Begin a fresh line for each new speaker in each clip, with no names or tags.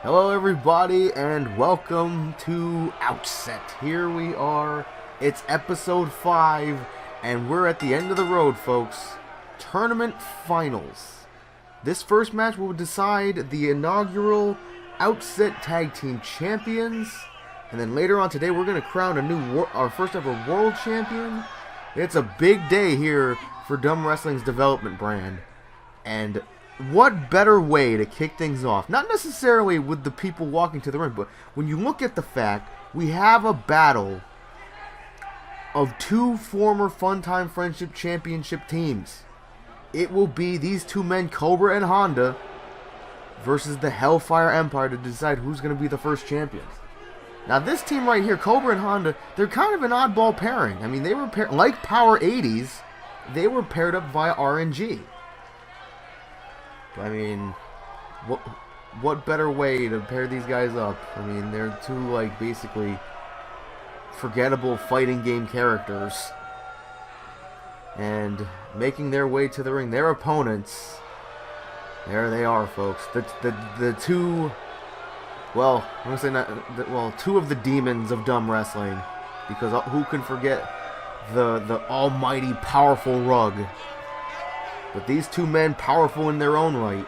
Hello everybody and welcome to Outset. Here we are, it's episode 5 and we're at the end of the road, folks. Tournament finals. This first match will decide the inaugural Outset Tag Team Champions. And then later on today we're going to crown our first ever World Champion. It's a big day here for Dumb Wrestling's development brand. And what better way to kick things off? Not necessarily with the people walking to the ring, but when you look at the fact we have a battle of two former Funtime Friendship Championship teams. It will be these two men, Cobra and Honda, versus the Hellfire Empire to decide who's going to be the first champions. Now this team right here, Cobra and Honda, they're kind of an oddball pairing. I mean, they were like Power 80s, they were paired up via RNG. I mean, what better way to pair these guys up? I mean, they're two, like, basically forgettable fighting game characters. And making their way to the ring, their opponents, there they are, folks. The two, well, I'm going to say not, two of the demons of dumb wrestling. Because who can forget the almighty powerful Rug? But these two men, powerful in their own right,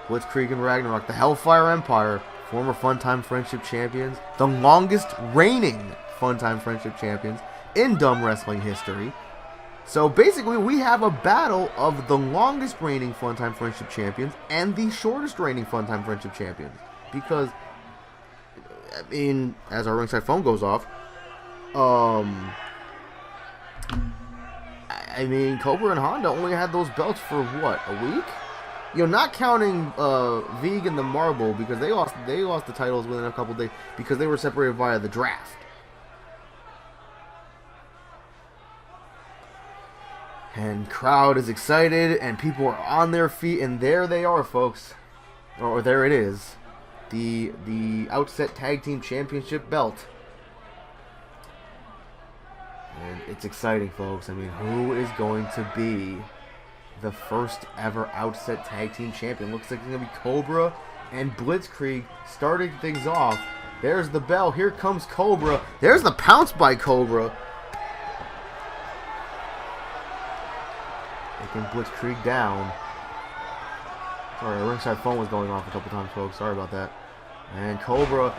Blitzkrieg and Ragnarok, the Hellfire Empire, former Funtime Friendship Champions, the longest reigning Funtime Friendship Champions in dumb wrestling history. So basically, we have a battle of the longest reigning Funtime Friendship Champions and the shortest reigning Funtime Friendship Champions. Because, I mean, as our ringside phone goes off, I mean, Cobra and Honda only had those belts for, what, a week? You know, not counting Vig and the Marble, because they lost the titles within a couple days because they were separated via the draft. And crowd is excited, and people are on their feet, and there they are, folks. Or there it is. The Outset Tag Team Championship belt. And it's exciting, folks. I mean, who is going to be the first ever Outset Tag Team Champion? Looks like it's going to be Cobra and Blitzkrieg starting things off. There's the bell. Here comes Cobra. There's the pounce by Cobra. Taking Blitzkrieg down. Sorry, the ringside phone was going off a couple times, folks. Sorry about that. And Cobra,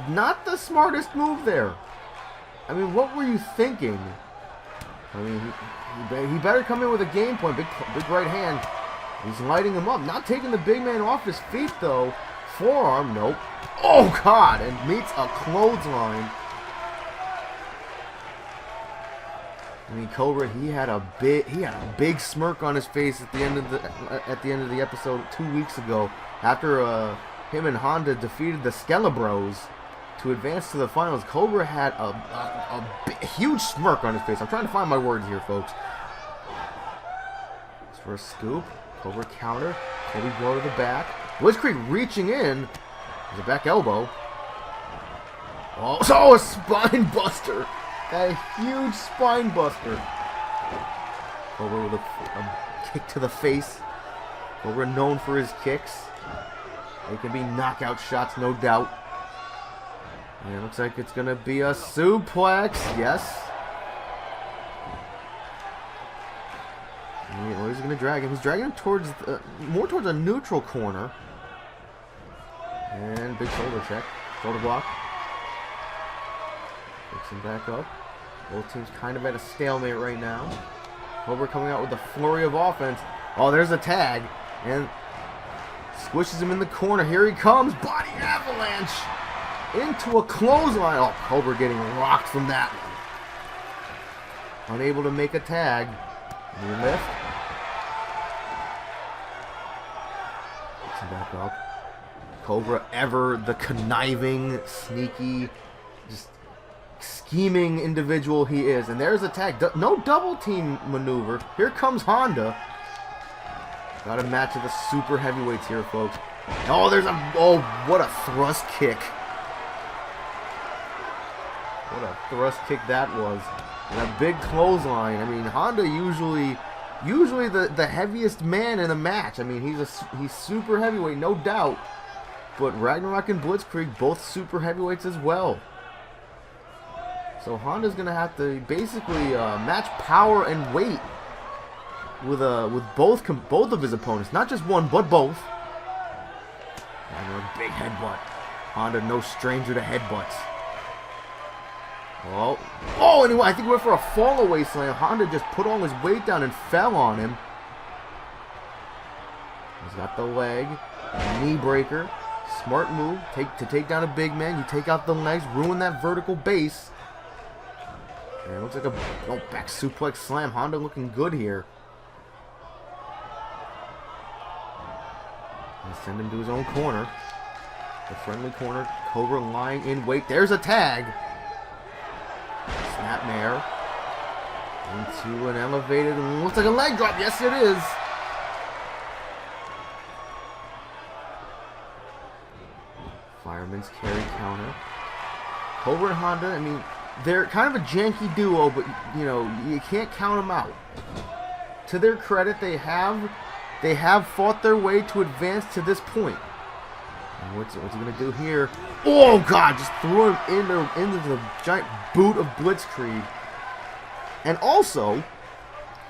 not the smartest move there. I mean, what were you thinking? I mean, he better come in with a game point. Big right hand. He's lighting him up. Not taking the big man off his feet, though. Forearm, nope. Oh, God! And meets a clothesline. I mean, Cobra, he had a big smirk on his face at the end of the episode 2 weeks ago, after him and Honda defeated the Skelebros to advance to the finals. Cobra had a huge smirk on his face. I'm trying to find my words here, folks. It's for a scoop. Cobra counter. Kobe blow to the back. Blitzkrieg reaching in. There's a back elbow. Oh, a spine buster. A huge spine buster. Cobra with a kick to the face. Cobra known for his kicks. They can be knockout shots, no doubt. And it looks like it's going to be a suplex. Yes. And he's going to drag him. He's dragging him towards more towards a neutral corner. And big shoulder check. Shoulder block. Picks him back up. Both teams kind of at a stalemate right now. Cobra coming out with a flurry of offense. Oh, there's a tag. And squishes him in the corner. Here he comes. Body avalanche. Into a clothesline. Oh, Cobra getting rocked from that one. Unable to make a tag. New lift. Gets him back up. Cobra, ever the conniving, sneaky, just scheming individual he is. And there's a tag. No double team maneuver. Here comes Honda. Got a match of the super heavyweights here, folks. Oh, what a thrust kick. What a thrust kick that was. And a big clothesline. I mean, Honda usually the heaviest man in a match. I mean, he's super heavyweight, no doubt. but Ragnarok and Blitzkrieg both super heavyweights as well. So Honda's gonna have to basically match power and weight with both of his opponents, not just one, but both. And a big headbutt. Honda, no stranger to headbutts. Oh, anyway, I think he went for a fall away slam. Honda just put all his weight down and fell on him. He's got the leg, knee breaker, smart move. To take down a big man, you take out the legs, ruin that vertical base. And it looks like a back suplex slam. Honda looking good here. And send him to his own corner. The friendly corner. Cobra lying in wait. There's a tag. Snapmare. Into an elevated. Looks like a leg drop. Yes, it is. Fireman's carry counter. Cobra and Honda, I mean, they're kind of a janky duo, but, you know, you can't count them out. To their credit, they have fought their way to advance to this point. And what's he going to do here? Oh, God, just threw him into the giant boot of Blitzkrieg. And also,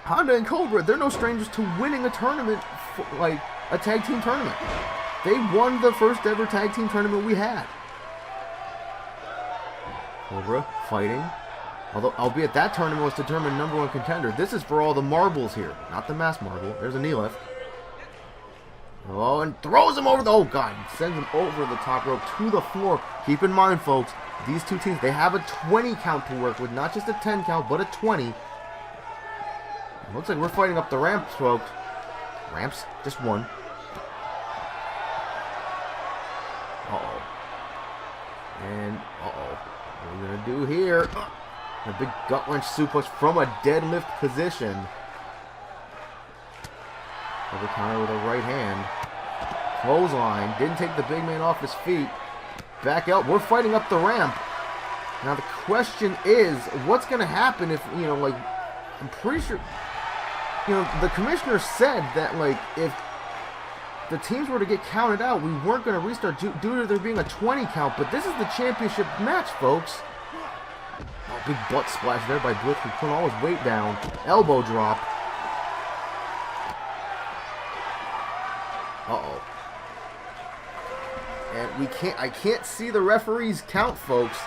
Honda and Cobra, they're no strangers to winning a tournament, like a tag team tournament. They won the first ever tag team tournament we had. Cobra fighting. Although, albeit that tournament was determined #1 contender. This is for all the marbles here, not the mass marble. There's a knee lift. Oh, and throws him over the... Oh, God. Sends him over the top rope to the floor. Keep in mind, folks, these two teams, they have a 20 count to work with. Not just a 10 count, but a 20. It looks like we're fighting up the ramps, folks. Ramps? Just one. Uh-oh. And, uh-oh. What are we going to do here? A big gut wrench suplex from a deadlift position. Double counter with a right hand. Clothesline. Didn't take the big man off his feet. Back out. We're fighting up the ramp. Now the question is, what's going to happen if, you know, like, I'm pretty sure, you know, the commissioner said that, like, if the teams were to get counted out, we weren't going to restart due to there being a 20 count. But this is the championship match, folks. Oh, big butt splash there by Blitzkrieg, putting all his weight down. Elbow drop. Uh-oh. And I can't see the referee's count, folks.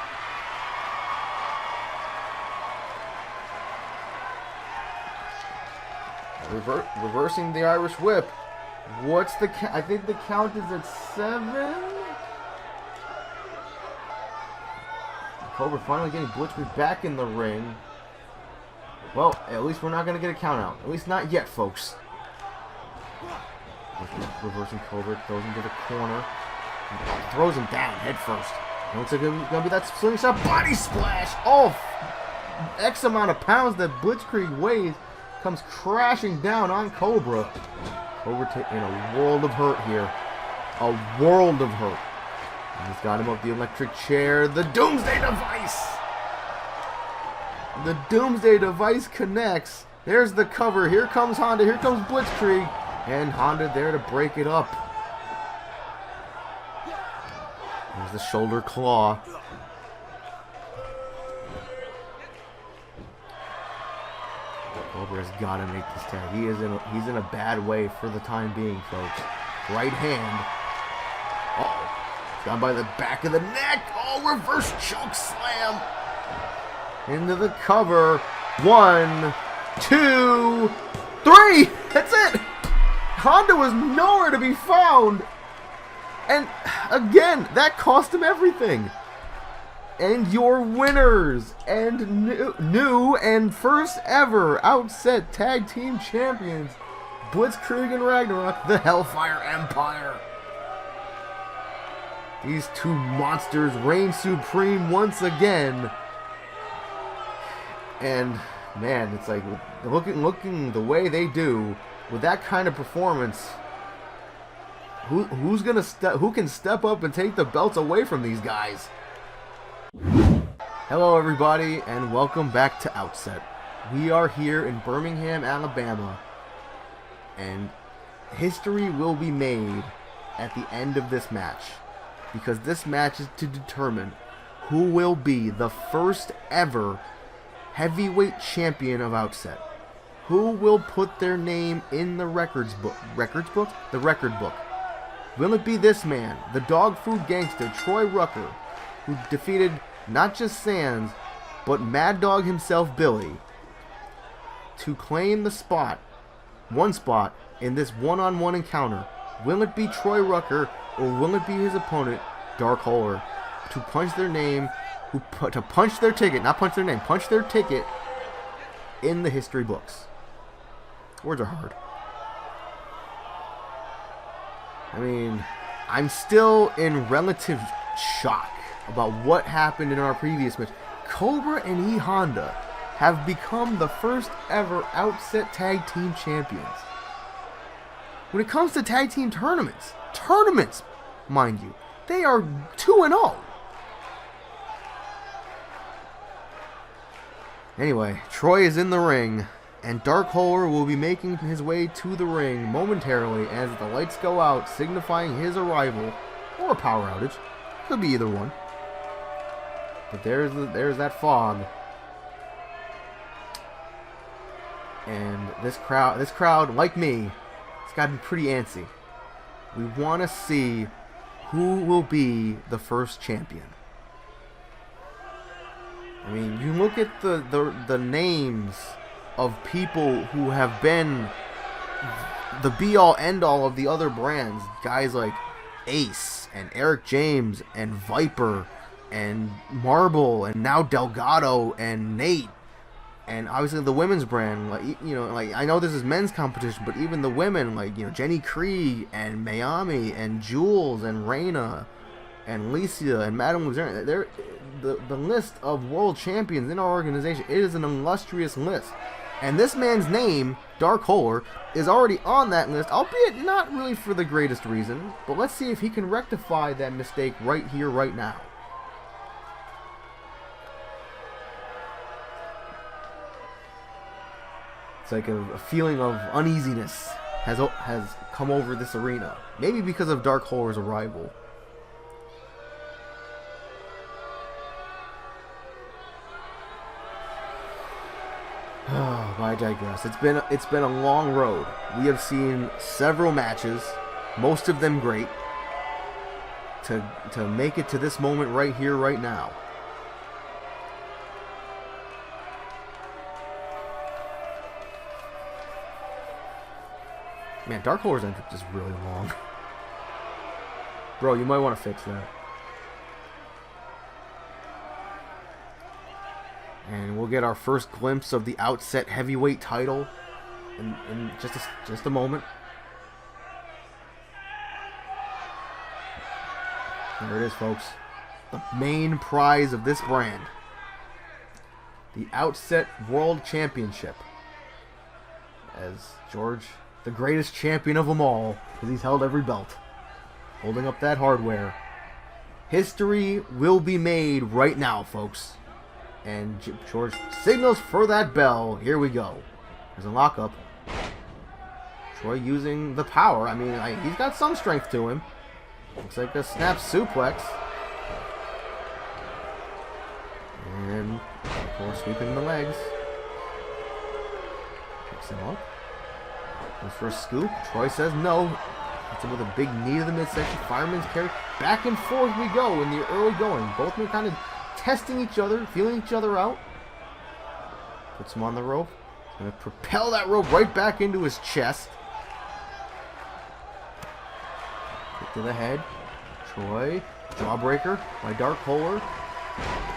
Reversing the Irish whip. What's the count? I think the count is at 7. Cobra finally getting Blitzkrieg back in the ring. Well, at least we're not going to get a count out. At least not yet, folks. Reversing Cobra, throws him to the corner. Throws him down head first. Looks like it's going to be that slingshot body splash. Oh, X amount of pounds that Blitzkrieg weighs comes crashing down on Cobra. Cobra in a world of hurt here. A world of hurt. And he's got him up the electric chair. The Doomsday Device. The Doomsday Device connects. There's the cover. Here comes Honda. Here comes Blitzkrieg. And Honda there to break it up. There's the shoulder claw. Cobra has got to make this tag. He's in a bad way for the time being, folks. Right hand. Uh-oh. Down by the back of the neck. Oh, reverse choke slam. Into the cover. 1, 2, 3. That's it. Honda was nowhere to be found. And again, that cost him everything. And your winners and new and first ever Outset Tag Team Champions, Blitzkrieg and Ragnarok, the Hellfire Empire. These two monsters reign supreme once again. And man, it's like looking the way they do with that kind of performance. Who can step up and take the belts away from these guys? Hello everybody and welcome back to Outset. We are here in Birmingham, Alabama, and history will be made at the end of this match. because this match is to determine who will be the first ever heavyweight champion of Outset. Who will put their name in the records book? Records book? The record book. Will it be this man, the dog food gangster Troy Rucker, who defeated not just Sands, but Mad Dog himself, Billy, to claim the spot, one spot, in this one-on-one encounter? Will it be Troy Rucker, or will it be his opponent, Dark Holler, to punch their name, to punch their ticket, not punch their name, punch their ticket in the history books? Words are hard. I mean, I'm still in relative shock about what happened in our previous match. Cobra and E Honda have become the first ever Outset Tag Team Champions. When it comes to tag team tournaments, mind you, they are 2-0. Anyway, Troy is in the ring, and Dark Holler will be making his way to the ring momentarily as the lights go out, signifying his arrival, or a power outage. Could be either one. But there's that fog. And this crowd, like me, it's got to be pretty antsy. We want to see who will be the first champion. I mean, you look at the names of people who have been the be-all, end-all of the other brands. Guys like Ace and Eric James and Viper and Marble and now Delgado and Nate. And obviously the women's brand, like, you know, like, I know this is men's competition, but even the women, like, you know, Jenny Krieg and Mayami and Jules and Reina and Licia and Madame Luzerne, the list of world champions in our organization, it is an illustrious list. And this man's name, Dark Holler, is already on that list, albeit not really for the greatest reason. But let's see if he can rectify that mistake right here, right now. It's like a feeling of uneasiness has come over this arena. Maybe because of Dark Holler's arrival. I digress. It's been a long road. We have seen several matches, most of them great, to make it to this moment right here, right now. Man, Dark Holler's entrance is really long. Bro, you might want to fix that. And we'll get our first glimpse of the Outset heavyweight title in just a moment. There it is, folks. The main prize of this brand. The Outset World Championship. As George, the greatest champion of them all, because he's held every belt, holding up that hardware. History will be made right now, folks. And George signals for that bell. Here we go. There's a lockup. Troy using the power. I mean, he's got some strength to him. Looks like a snap suplex. And, of course, sweeping the legs. Picks him up. Goes for a scoop. Troy says no. Hits him with a big knee to the midsection. Fireman's carry. Back and forth we go in the early going. Both men kind of testing each other, feeling each other out. Puts him on the rope. He's going to propel that rope right back into his chest. Kick to the head. Troy. Jawbreaker by Dark Holler.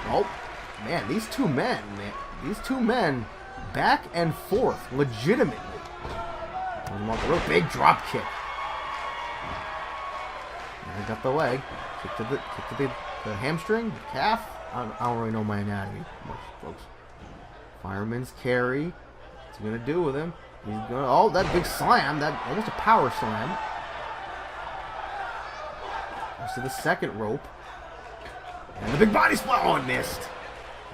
Oh, man, these two men, back and forth, legitimately. Put him off the rope. Big drop kick. And I got the leg. Kick to the hamstring, calf. I don't really know my anatomy much, folks. Fireman's carry. What's he gonna do with him? He's gonna. Oh, that big slam! That almost a power slam. Goes to the second rope. And the big body splat. Oh, it missed.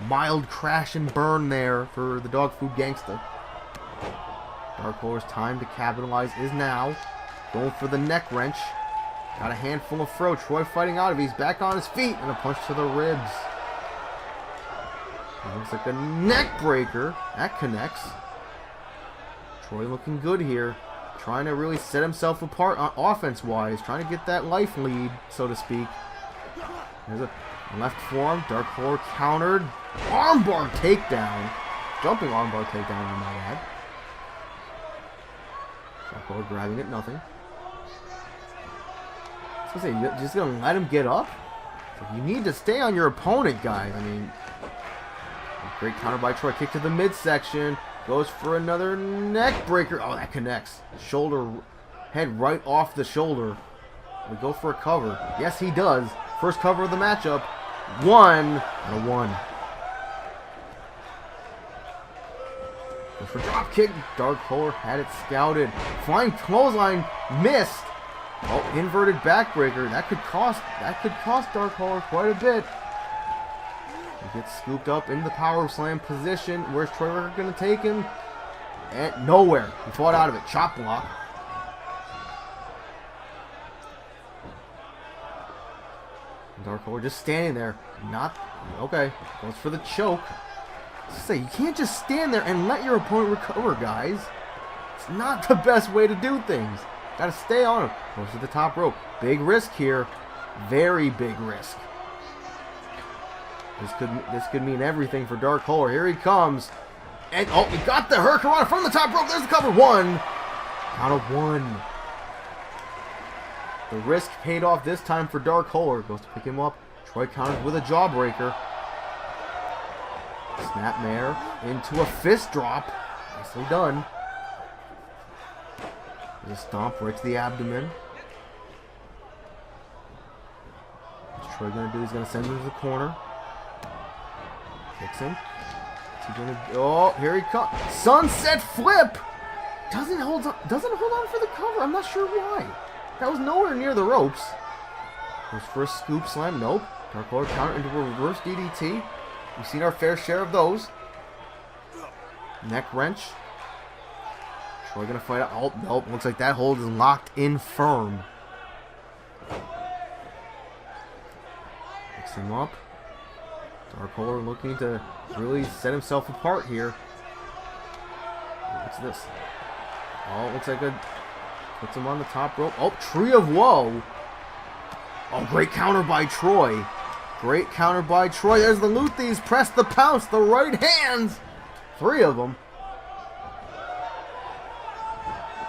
Mild crash and burn there for the dog food gangsta. Dark Holler's time to capitalize is now. Going for the neck wrench. Got a handful of throw. Troy fighting out of it. He's back on his feet. And a punch to the ribs. It looks like a neck breaker. That connects. Troy looking good here. Trying to really set himself apart offense-wise. Trying to get that life lead, so to speak. There's a left forearm. Dark Horror countered. Armbar takedown. Jumping armbar takedown, I might add. Dark Horror grabbing it. Nothing. I was going to say, you're just going to let him get up? You need to stay on your opponent, guys. I mean, great counter by Troy. Kick to the midsection. Goes for another neck breaker. Oh, that connects. Shoulder, head right off the shoulder. We go for a cover. Yes, he does. First cover of the matchup. 1 and a 1. Goes for drop kick. Dark Horror had it scouted. Flying clothesline missed. Oh, inverted backbreaker. That could cost Dark Horror quite a bit. He gets scooped up in the power slam position. Where's Troy Rucker going to take him? And nowhere. He fought out of it. Chop block. Dark Horror just standing there. Not okay. Goes for the choke. Say, you can't just stand there and let your opponent recover, guys. It's not the best way to do things. Gotta stay on him. Goes to the top rope. Big risk here. Very big risk. This could mean everything for Dark Horror. Here he comes. And oh, he got the Hurricanrana from the top rope. There's the cover. 1. Count of 1. The risk paid off this time for Dark Horror. Goes to pick him up. Troy counters with a jawbreaker. Snapmare into a fist drop. Nicely done. There's a stomp right to the abdomen. What's Troy going to do? He's going to send him to the corner. Kicks him. Oh, here he comes. Sunset flip. Doesn't hold on for the cover. I'm not sure why. That was nowhere near the ropes. Goes for a scoop slam. Nope. Dark Horror counter into a reverse DDT. We've seen our fair share of those. Neck wrench. Troy gonna fight out. Oh, nope. Looks like that hold is locked in firm. Picks him up. Dark Horror looking to really set himself apart here. What's this? Oh, looks like puts him on the top rope. Oh, Tree of Woe. Oh, great counter by Troy. Great counter by Troy. There's the Luthies. Press the pounce. The right hands. 3 of them.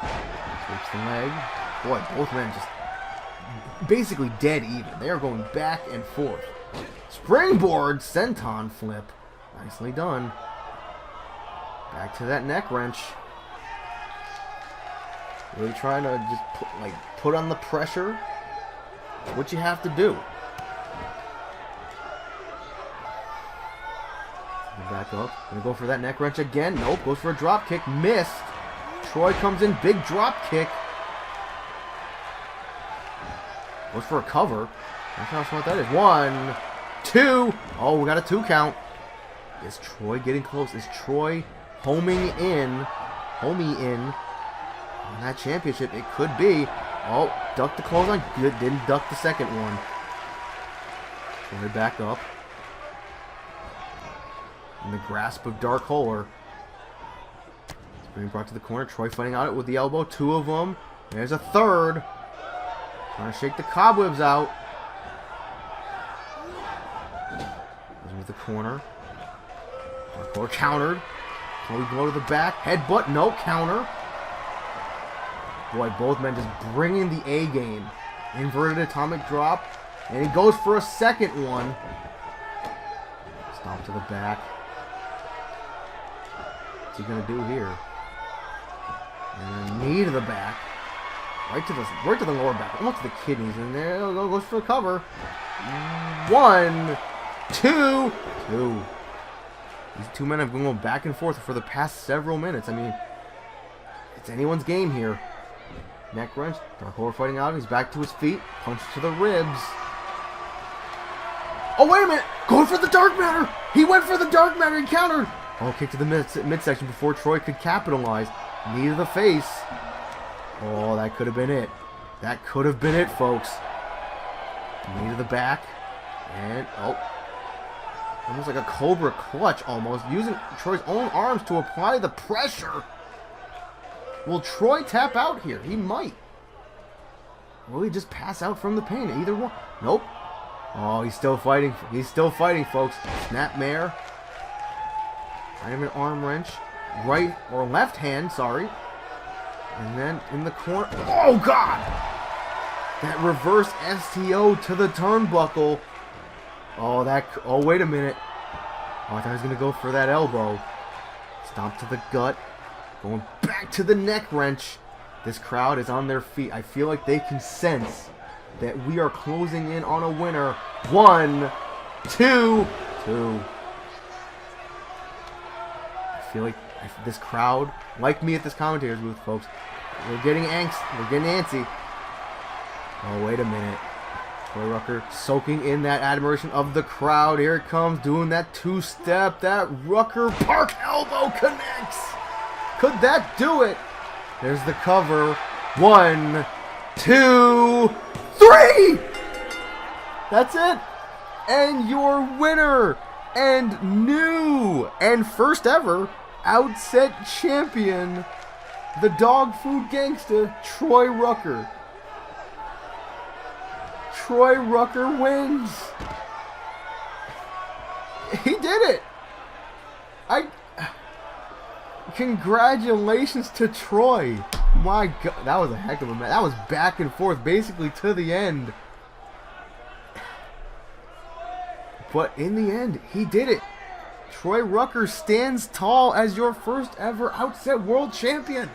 Takes the leg. Boy, both men just basically dead even. They are going back and forth. Springboard senton flip. Nicely done. Back to that neck wrench. Really trying to just put on the pressure. It's what you have to do. Back up. Gonna go for that neck wrench again. Nope. Goes for a drop kick. Missed. Troy comes in. Big drop kick. Goes for a cover. That's how smart that is. 1, 2. Oh, we got a 2 count. Is Troy getting close? Is Troy homing in on that championship? It could be. Oh, ducked the clothesline. Good. Didn't duck the second one. Troy back up. In the grasp of Dark Horror. It's being brought to the corner. Troy fighting out it with the elbow. 2 of them. There's a third. Trying to shake the cobwebs out. Goes into the corner. Dark Horror countered. Chloe blow to the back. Headbutt. No counter. Boy, both men just bringing the A game. Inverted atomic drop. And he goes for a second one. Stomp to the back. What's he gonna do here? And a knee to the back. Right to the lower back. Almost to the kidneys. And there goes for the cover. 1, 2, 2. These 2 men have been going back and forth for the past several minutes. I mean, it's anyone's game here. Neck wrench. Dark Horror fighting out. He's back to his feet. Punch to the ribs. Oh, wait a minute. Going for the dark matter. He went for the dark matter. He countered. Oh, kick to the midsection before Troy could capitalize. Knee to the face. Oh, that could have been it. That could have been it, folks. Knee to the back. And, oh. Almost like a Cobra clutch, almost. Using Troy's own arms to apply the pressure. Will Troy tap out here? He might. Will he just pass out from the pain? Either one. Nope. Oh, he's still fighting. He's still fighting, folks. Snapmare. Kind of an arm wrench. Right or left hand, sorry. And then in the corner. Oh, God! That reverse STO to the turnbuckle. Oh, that. Oh, wait a minute. Oh, I thought he was going to go for that elbow. Stomp to the gut. Going back to the neck wrench. This crowd is on their feet. I feel like they can sense that we are closing in on a winner. 1, 2, 2. I feel like this crowd, like me at this commentator's booth, folks, we're getting angst. We're getting antsy. Oh, wait a minute. Troy Rucker soaking in that admiration of the crowd. Here it comes, doing that two-step. That Rucker Park elbow connects. Could that do it? There's the cover. 1, 2, 3! That's it. And your winner and new and first ever Outset champion, the dog food gangsta, Troy Rucker. Troy Rucker wins. He did it. Congratulations to Troy. My God, that was a heck of a match. That was back and forth, basically to the end. But in the end, he did it. Troy Rucker stands tall as your first ever Outset World Champion.